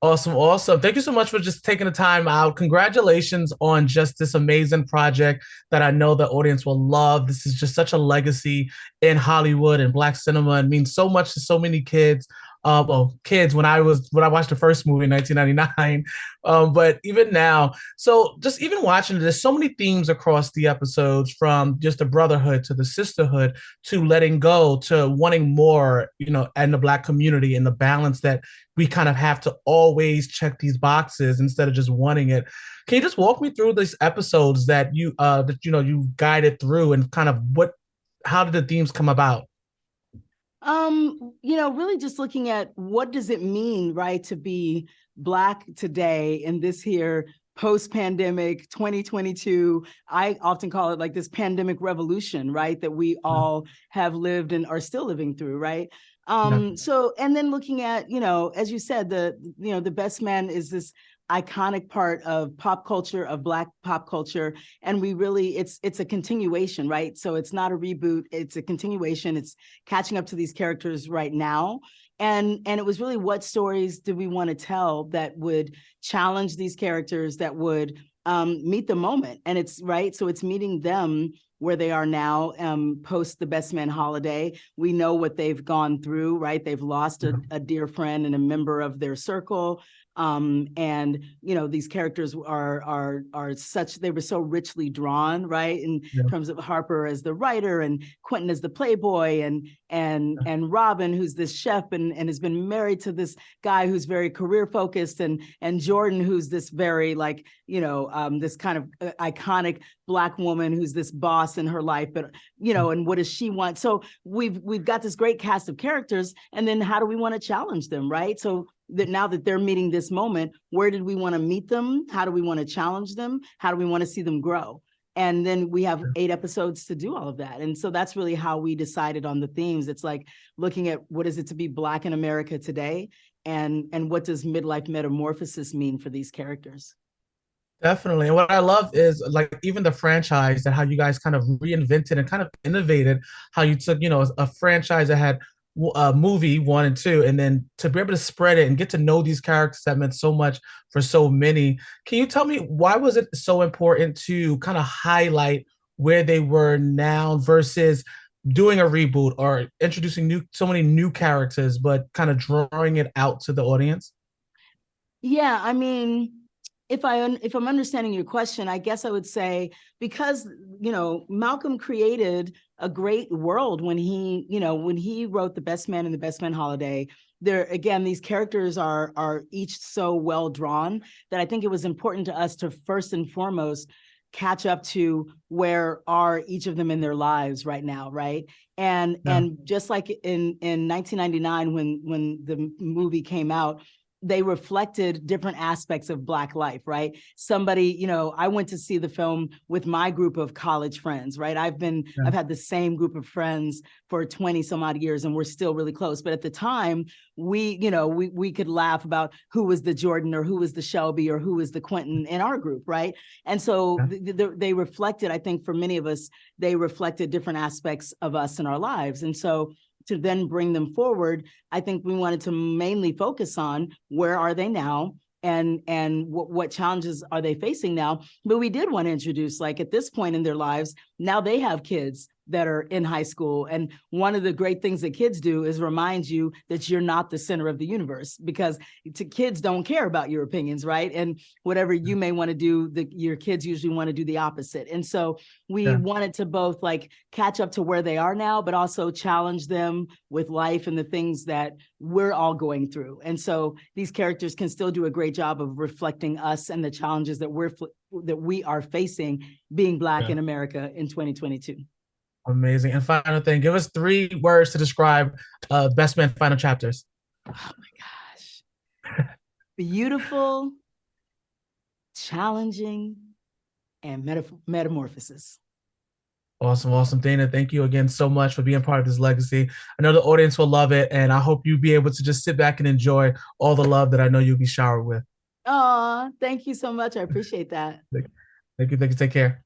Awesome, awesome. Thank you so much for just taking the time out. Congratulations on just this amazing project that I know the audience will love. This is just such a legacy in Hollywood and Black cinema. It means so much to so many kids. Well, kids when I watched the first movie in 1999, but even now. So just even watching, there's so many themes across the episodes, from just the brotherhood to the sisterhood to letting go to wanting more, and the Black community and the balance that we kind of have to always check these boxes instead of just wanting it. Can you just walk me through these episodes that you guided through, and kind of how did the themes come about? Really just looking at what does it mean, right, to be Black today in this here post-pandemic 2022. I often call it like this pandemic revolution, right, that we Yeah. all have lived and are still living through, right? Yeah. So and then looking at, as you said, the best man is this iconic part of pop culture, of Black pop culture, and we really it's a continuation, right? So it's not a reboot, it's a continuation. It's catching up to these characters right now, and it was really, what stories do we want to tell that would challenge these characters, that would meet the moment. And it's right, so it's meeting them where they are now, post the best man holiday. We know what they've gone through, right? They've lost a dear friend and a member of their circle. And these characters are such, they were so richly drawn, right, in Yeah. terms of Harper as the writer, and Quentin as the playboy, and Robin, who's this chef and has been married to this guy who's very career focused, and Jordan, who's this very, like, this kind of iconic Black woman who's this boss in her life, but and what does she want? So we've got this great cast of characters, and then how do we want to challenge them, right? So that now that they're meeting this moment, where did we want to meet them? How do we want to challenge them? How do we want to see them grow? And then we have 8 episodes to do all of that. And so that's really how we decided on the themes. It's like looking at what is it to be Black in America today, and what does midlife metamorphosis mean for these characters? Definitely. And what I love is, like, even the franchise, that how you guys kind of reinvented and kind of innovated, how you took, a franchise that had a movie one and two, and then to be able to spread it and get to know these characters that meant so much for so many. Can you tell me, why was it so important to kind of highlight where they were now versus doing a reboot or introducing so many new characters, but kind of drawing it out to the audience? Yeah, I mean, if I'm understanding your question, I guess I would say, because Malcolm created a great world when he wrote The Best Man and The Best Man Holiday. There again, these characters are each so well drawn that I think it was important to us to first and foremost catch up to where are each of them in their lives right now, right? And Yeah. just like in 1999, when the movie came out, they reflected different aspects of Black life, right? Somebody, I went to see the film with my group of college friends, right? Yeah. I've had the same group of friends for 20 some odd years, and we're still really close. But at the time, we could laugh about who was the Jordan, or who was the Shelby, or who was the Quentin in our group, right? And so Yeah. they reflected, I think for many of us, they reflected different aspects of us in our lives. And so to then bring them forward, I think we wanted to mainly focus on where are they now, and what challenges are they facing now. But we did want to introduce, like, at this point in their lives, now they have kids that are in high school. And one of the great things that kids do is remind you that you're not the center of the universe, because kids don't care about your opinions, right? And whatever you may want to do, your kids usually want to do the opposite. And so we Yeah. wanted to both, like, catch up to where they are now, but also challenge them with life and the things that we're all going through. And so these characters can still do a great job of reflecting us and the challenges that we are facing being Black Yeah. in America in 2022. Amazing. And final thing, give us 3 words to describe Best Man final chapters. Oh my gosh. Beautiful, challenging, and metamorphosis. Awesome, awesome. Dana, thank you again so much for being part of this legacy. I know the audience will love it, and I hope you be able to just sit back and enjoy all the love that I know you'll be showered with. Oh, thank you so much. I appreciate that. Thank you. Thank you. Take care.